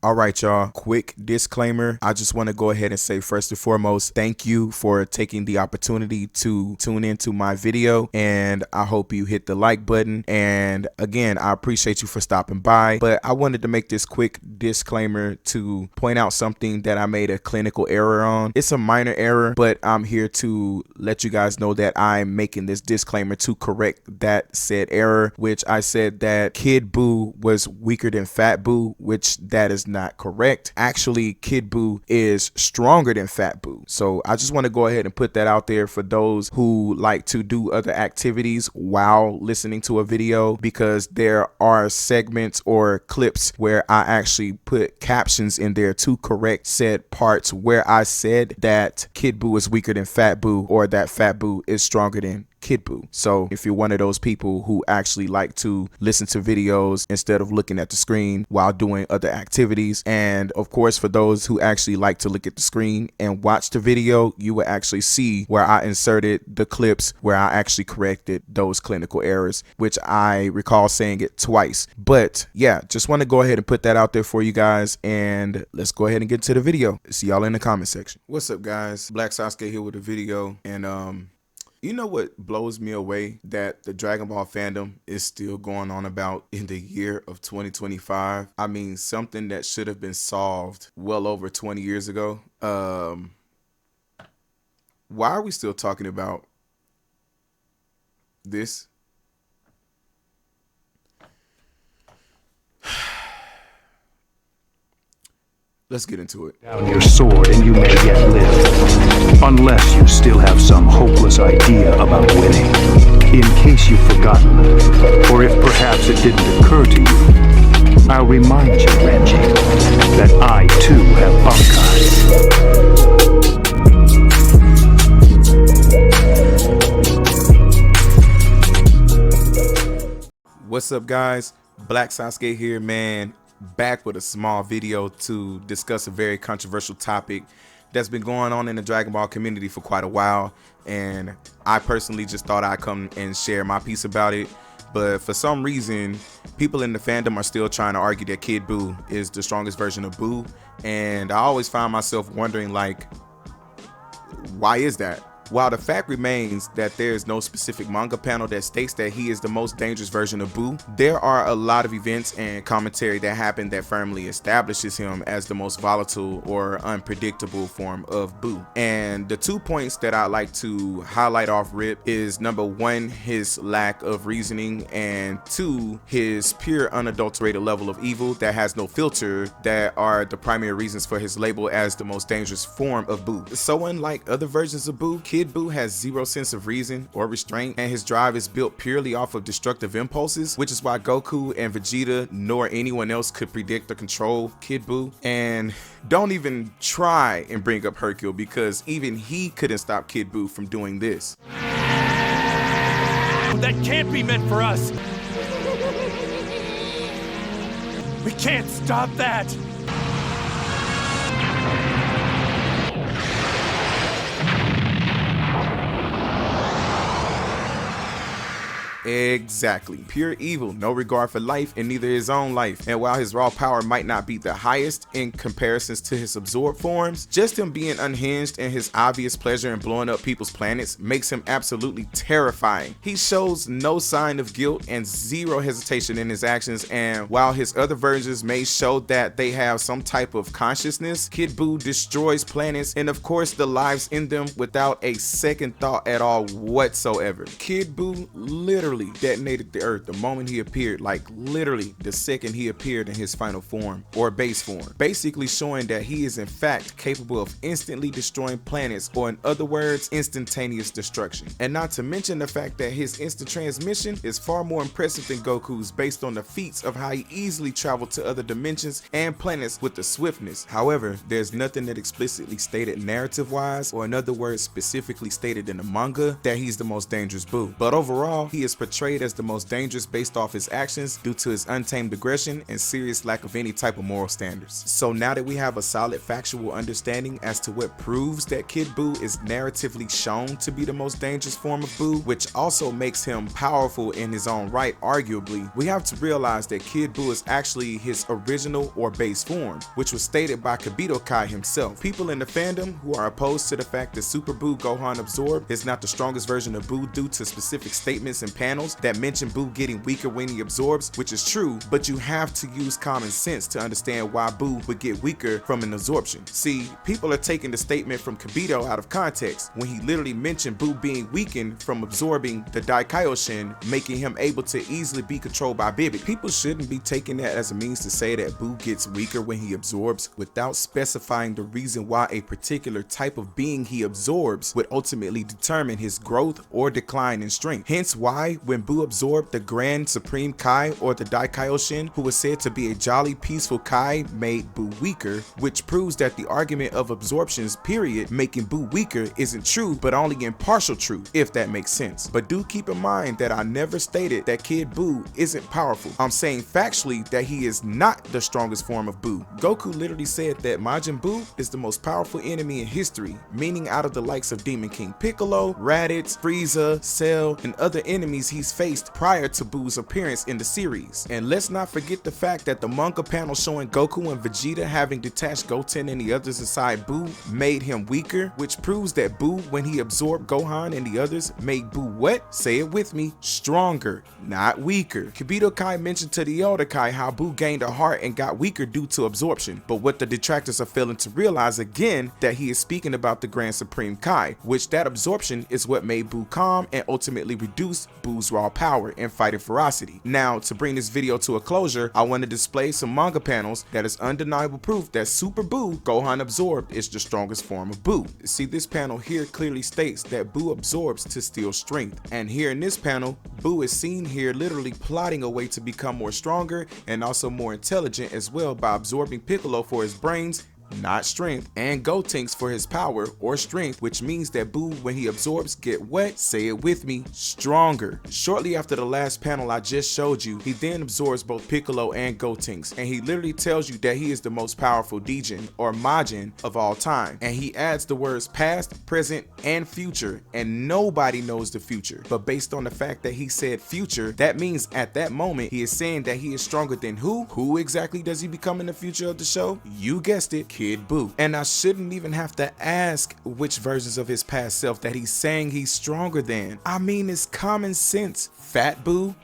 All right, y'all, quick disclaimer. I just want to go ahead and say first and foremost, thank you for taking the opportunity to tune into my video, and I hope you hit the like button. And again, I appreciate you for stopping by, but I wanted to make this quick disclaimer to point out something that I made a clinical error on. It's a minor error, but I'm here to let you guys know that I'm making this disclaimer to correct that said error, which I said that Kid Buu was weaker than Fat Buu, which that is not correct. Actually, Kid Buu is stronger than Fat Buu. So I just want to go ahead and put that out there for those who like to do other activities while listening to a video, because there are segments or clips where I actually put captions in there to correct said parts where I said that Kid Buu is weaker than Fat Buu, or that Fat Buu is stronger than Kid Buu. So if you're one of those people who actually like to listen to videos instead of looking at the screen while doing other activities, and of course for those who actually like to look at the screen and watch the video, you will actually see where I inserted the clips where I actually corrected those clinical errors, which I recall saying it twice. But yeah, just want to go ahead and put that out there for you guys, and let's go ahead and get to the video. See y'all in the comment section. What's up, guys? Black SasuKe here with a video, and you know what blows me away? That the Dragon Ball fandom is still going on about in the year of 2025. I mean, something that should have been solved well over 20 years ago. Why are we still talking about this? Let's get into it. Down your sword and you may yet live, unless you still have some hopeless idea about winning. In case you've forgotten, or if perhaps it didn't occur to you, I'll remind you, Renji, that I too have Bankai. What's up, guys? Black SasuKe here, man. Back with a small video to discuss a very controversial topic that's been going on in the Dragon Ball community for quite a while, and I personally just thought I'd come and share my piece about it. But for some reason, people in the fandom are still trying to argue that Kid Buu is the strongest version of Buu, and I always find myself wondering, like, why is that? While the fact remains that there is no specific manga panel that states that he is the most dangerous version of Buu, there are a lot of events and commentary that happen that firmly establishes him as the most volatile or unpredictable form of Buu. And the 2 points that I like to highlight off rip is, number one, his lack of reasoning, and two, his pure unadulterated level of evil that has no filter, that are the primary reasons for his label as the most dangerous form of Buu. So unlike other versions of Buu, Kid Buu has zero sense of reason or restraint, and his drive is built purely off of destructive impulses, which is why Goku and Vegeta nor anyone else could predict or control Kid Buu. And don't even try and bring up Hercule, because even he couldn't stop Kid Buu from doing this. That can't be meant for us. We can't stop that. Exactly. Pure evil, no regard for life and neither his own life. And while his raw power might not be the highest in comparisons to his absorbed forms, just him being unhinged and his obvious pleasure in blowing up people's planets makes him absolutely terrifying. He shows no sign of guilt and zero hesitation in his actions, and while his other versions may show that they have some type of consciousness, Kid Buu destroys planets and of course the lives in them without a second thought at all whatsoever. Kid Buu literally detonated the earth the moment he appeared, like literally the second he appeared in his final form or base form, basically showing that he is in fact capable of instantly destroying planets, or in other words, instantaneous destruction. And not to mention the fact that his instant transmission is far more impressive than Goku's, based on the feats of how he easily traveled to other dimensions and planets with the swiftness. However, there's nothing that explicitly stated narrative wise, or in other words specifically stated in the manga, that he's the most dangerous Buu. But overall, he is portrayed as the most dangerous based off his actions due to his untamed aggression and serious lack of any type of moral standards. So now that we have a solid factual understanding as to what proves that Kid Buu is narratively shown to be the most dangerous form of Buu, which also makes him powerful in his own right arguably, we have to realize that Kid Buu is actually his original or base form, which was stated by Kibito Kai himself. People in the fandom who are opposed to the fact that Super Buu Gohan Absorbed is not the strongest version of Buu due to specific statements and panels that mention Buu getting weaker when he absorbs, which is true, but you have to use common sense to understand why Buu would get weaker from an absorption. See, people are taking the statement from Kibito out of context when he literally mentioned Buu being weakened from absorbing the kaioshin, making him able to easily be controlled by Bibit. People shouldn't be taking that as a means to say that Buu gets weaker when he absorbs without specifying the reason why a particular type of being he absorbs would ultimately determine his growth or decline in strength. Hence why when Buu absorbed the Grand Supreme Kai or the kaioshin, who was said to be a jolly peaceful Kai, made Buu weaker, which proves that the argument of absorptions period making Buu weaker isn't true, but only in partial truth, if that makes sense. But do keep in mind that I never stated that Kid Buu isn't powerful. I'm saying factually that he is not the strongest form of Buu. Goku literally said that Majin Buu is the most powerful enemy in history, meaning out of the likes of Demon King Piccolo, Raditz, Frieza, Cell, and other enemies he's faced prior to Buu's appearance in the series. And let's not forget the fact that the manga panel showing Goku and Vegeta having detached Goten and the others inside Buu made him weaker, which proves that Buu, when he absorbed Gohan and the others, made Buu what? Say it with me, stronger, not weaker. Kibito Kai mentioned to the Elder Kai how Buu gained a heart and got weaker due to absorption, but what the detractors are failing to realize again that he is speaking about the Grand Supreme Kai, which that absorption is what made Buu calm and ultimately reduced Buu's raw power and fighting ferocity. Now, to bring this video to a closure, I want to display some manga panels that is undeniable proof that Super Buu Gohan Absorbed is the strongest form of Buu. See, this panel here clearly states that Buu absorbs to steal strength, and here in this panel, Buu is seen here literally plotting a way to become more stronger and also more intelligent as well by absorbing Piccolo for his brains, not strength, and gotenks for his power or strength, which means that Buu, when he absorbs, get what? Say it with me, stronger. Shortly after the last panel I just showed you, he then absorbs both Piccolo and gotenks, and he literally tells you that he is the most powerful Dijin or Majin of all time, and he adds the words past, present, and future, and nobody knows the future, but based on the fact that he said future, that means at that moment he is saying that he is stronger than who? Who exactly does he become in the future of the show? You guessed it, Kid Buu. And I shouldn't even have to ask which versions of his past self that he's saying he's stronger than. I mean, it's common sense. Fat Buu,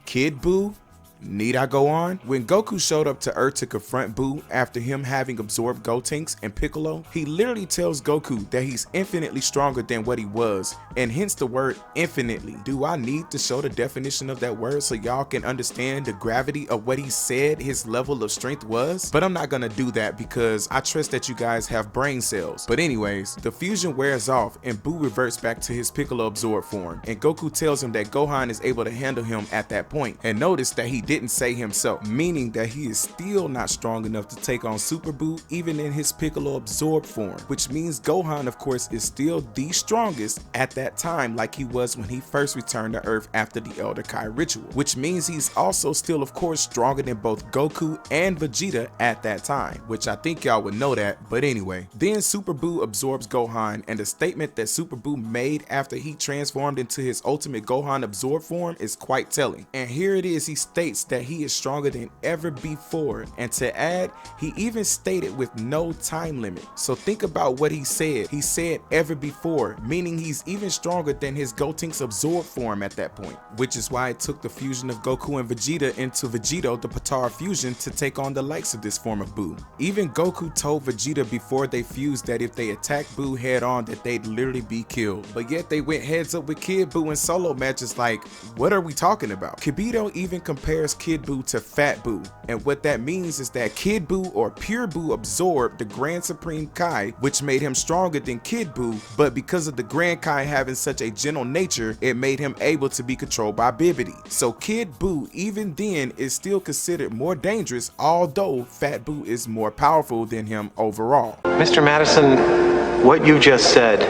Kid Buu. Need I go on? When Goku showed up to Earth to confront Buu after him having absorbed Gotenks and Piccolo, he literally tells Goku that he's infinitely stronger than what he was, and hence the word infinitely. Do I need to show the definition of that word so y'all can understand the gravity of what he said his level of strength was? But I'm not gonna do that because I trust that you guys have brain cells. But anyways, the fusion wears off and Buu reverts back to his Piccolo absorbed form, and Goku tells him that Gohan is able to handle him at that point. And notice that he didn't say himself, meaning that he is still not strong enough to take on Super Buu even in his Piccolo absorbed form, which means Gohan of course is still the strongest at that time, like he was when he first returned to Earth after the Elder Kai ritual, which means he's also still of course stronger than both Goku and Vegeta at that time, which I think y'all would know that. But anyway, then Super Buu absorbs Gohan, and the statement that Super Buu made after he transformed into his ultimate Gohan absorbed form is quite telling, and here it is. He states that he is stronger than ever before, and to add, he even stated with no time limit. So think about what he said. He said ever before, meaning he's even stronger than his Gotenks absorbed form at that point, which is why it took the fusion of Goku and Vegeta into Vegeto, the Potara fusion, to take on the likes of this form of Buu. Even Goku told Vegeta before they fused that if they attacked Buu head on that they'd literally be killed, but yet they went heads up with Kid Buu in solo matches. Like, what are we talking about? Kibito even compares Kid Buu to Fat Buu, and what that means is that Kid Buu or pure Buu absorbed the Grand Supreme Kai, which made him stronger than Kid Buu, but because of the Grand Kai having such a gentle nature, it made him able to be controlled by Bibidi. So Kid Buu even then is still considered more dangerous, although Fat Buu is more powerful than him overall. Mr. Madison, what you just said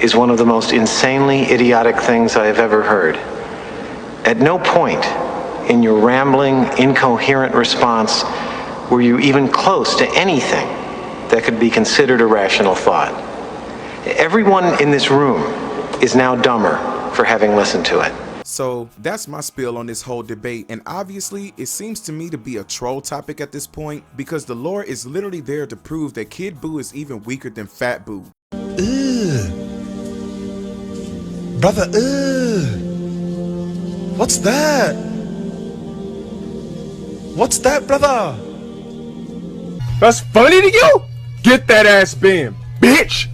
is one of the most insanely idiotic things I have ever heard. At no point in your rambling, incoherent response were you even close to anything that could be considered a rational thought. Everyone in this room is now dumber for having listened to it. So that's my spiel on this whole debate, and obviously it seems to me to be a troll topic at this point, because the lore is literally there to prove that Kid Buu is even weaker than Fat Buu. Brother, what's that? What's that, brother? That's funny to you? Get that ass banned, bitch!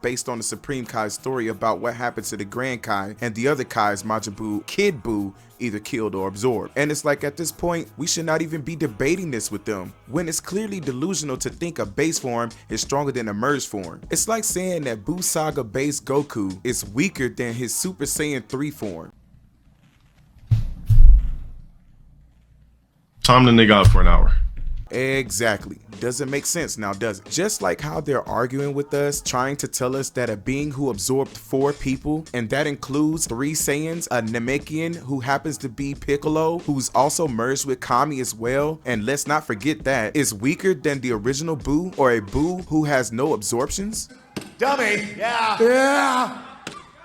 Based on the Supreme Kai's story about what happened to the Grand Kai and the other Kais Majin Buu, Kid Buu either killed or absorbed. And it's like, at this point, we should not even be debating this with them, when it's clearly delusional to think a base form is stronger than a merged form. It's like saying that Buu Saga base Goku is weaker than his Super Saiyan 3 form. Time to nigga out for an hour. Exactly. Doesn't make sense now, does it? Just like how they're arguing with us, trying to tell us that a being who absorbed 4 people, and that includes 3 Saiyans, a Namekian who happens to be Piccolo, who's also merged with Kami as well, and let's not forget that, is weaker than the original Buu, or a Buu who has no absorptions? Dummy, yeah. Yeah!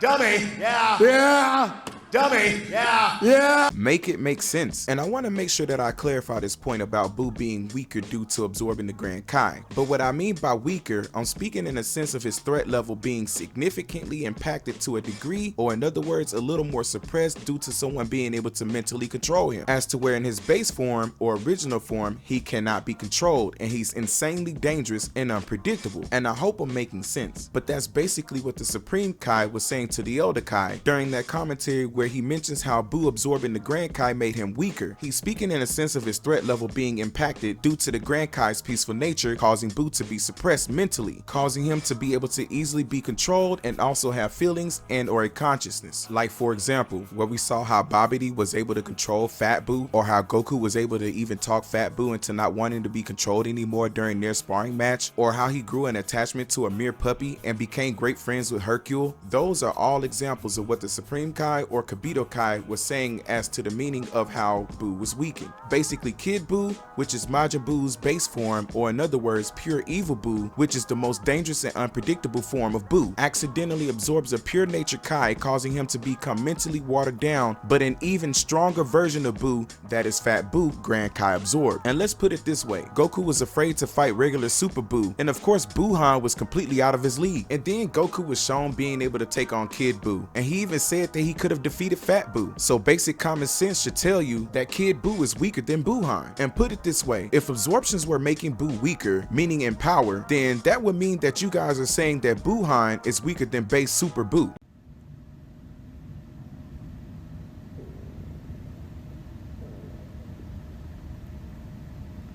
Dummy, yeah. Yeah! Dummy, yeah. Yeah! Make it make sense. And I want to make sure that I clarify this point about Buu being weaker due to absorbing the Grand Kai. But what I mean by weaker, I'm speaking in a sense of his threat level being significantly impacted to a degree, or in other words, a little more suppressed due to someone being able to mentally control him. As to where in his base form or original form, he cannot be controlled, and he's insanely dangerous and unpredictable. And I hope I'm making sense. But that's basically what the Supreme Kai was saying to the Elder Kai during that commentary where he mentions how Buu absorbing the Grand Kai made him weaker. He's speaking in a sense of his threat level being impacted due to the Grand Kai's peaceful nature, causing Buu to be suppressed mentally, causing him to be able to easily be controlled and also have feelings and or a consciousness. Like, for example, where we saw how Babidi was able to control Fat Buu, or how Goku was able to even talk Fat Buu into not wanting to be controlled anymore during their sparring match, or how he grew an attachment to a mere puppy and became great friends with Hercule. Those are all examples of what the Supreme Kai or Kibito Kai was saying as to the meaning of how Buu was weakened. Basically, Kid Buu, which is Majin Buu's base form, or in other words, pure evil Buu, which is the most dangerous and unpredictable form of Buu, accidentally absorbs a pure nature Kai, causing him to become mentally watered down, but an even stronger version of Buu, that is Fat Buu, Grand Kai absorbed. And let's put it this way, Goku was afraid to fight regular Super Buu, and of course buuhan was completely out of his league. And then Goku was shown being able to take on Kid Buu, and he even said that he could have defeated Fat Buu. So basic common sense should tell you that Kid Buu is weaker than buuhan. And put it this way, if absorptions were making Buu weaker, meaning in power, then that would mean that you guys are saying that buuhan is weaker than base Super Buu.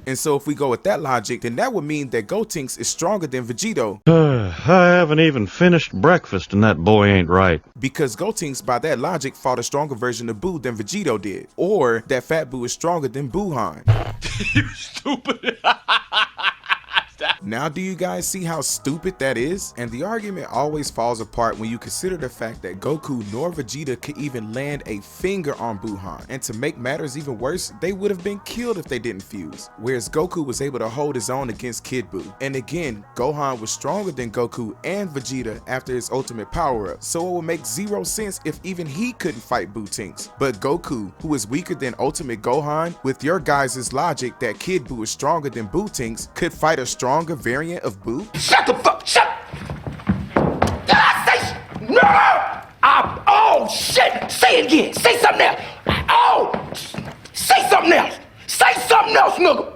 And so if we go with that logic, then that would mean that Gotenks is stronger than Vegeto. I haven't even finished breakfast and that boy ain't right. Because Gotenks, by that logic, fought a stronger version of Buu than Vegeto did. Or that Fat Buu is stronger than buuhan. You stupid. Now do you guys see how stupid that is? And the argument always falls apart when you consider the fact that Goku nor Vegeta could even land a finger on buuhan. And to make matters even worse, they would have been killed if they didn't fuse. Whereas Goku was able to hold his own against Kid Buu. And again, Gohan was stronger than Goku and Vegeta after his ultimate power up. So it would make zero sense if even he couldn't fight buutenks. But Goku, who is weaker than Ultimate Gohan, with your guys' logic that Kid Buu is stronger than buutenks, could fight a stronger variant of Buu? Shut the fuck, shut! Did I say, no! Oh shit, say it again, say something else. Oh, say something else, nigga.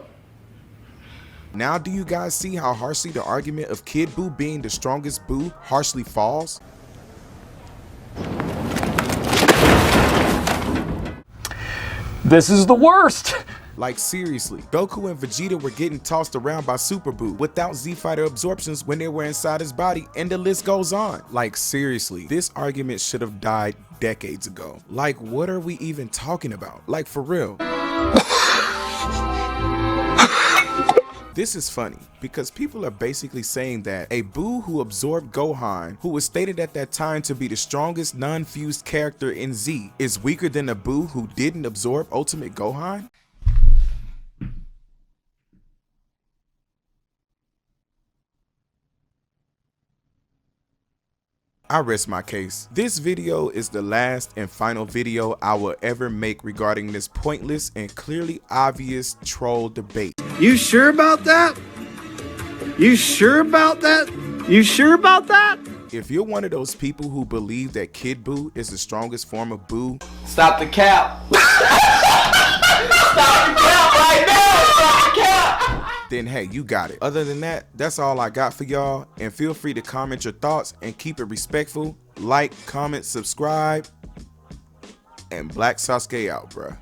Now do you guys see how harshly the argument of Kid Buu being the strongest Buu harshly falls? This is the worst! Like seriously, Goku and Vegeta were getting tossed around by Super Buu without Z-Fighter absorptions when they were inside his body, and the list goes on. Like seriously, this argument should have died decades ago. Like, what are we even talking about? Like, for real. This is funny because people are basically saying that a Buu who absorbed Gohan, who was stated at that time to be the strongest non-fused character in Z, is weaker than a Buu who didn't absorb Ultimate Gohan? I rest my case. This video is the last and final video I will ever make regarding this pointless and clearly obvious troll debate. You sure about that? You sure about that? You sure about that? If you're one of those people who believe that Kid Buu is the strongest form of Buu, Stop the cap. Stop the cap right now. Stop the cap. then hey, you got it. Other than that, that's all I got for y'all, and feel free to comment your thoughts and keep it respectful. Like, comment, subscribe, and Black SasuKe out, bruh.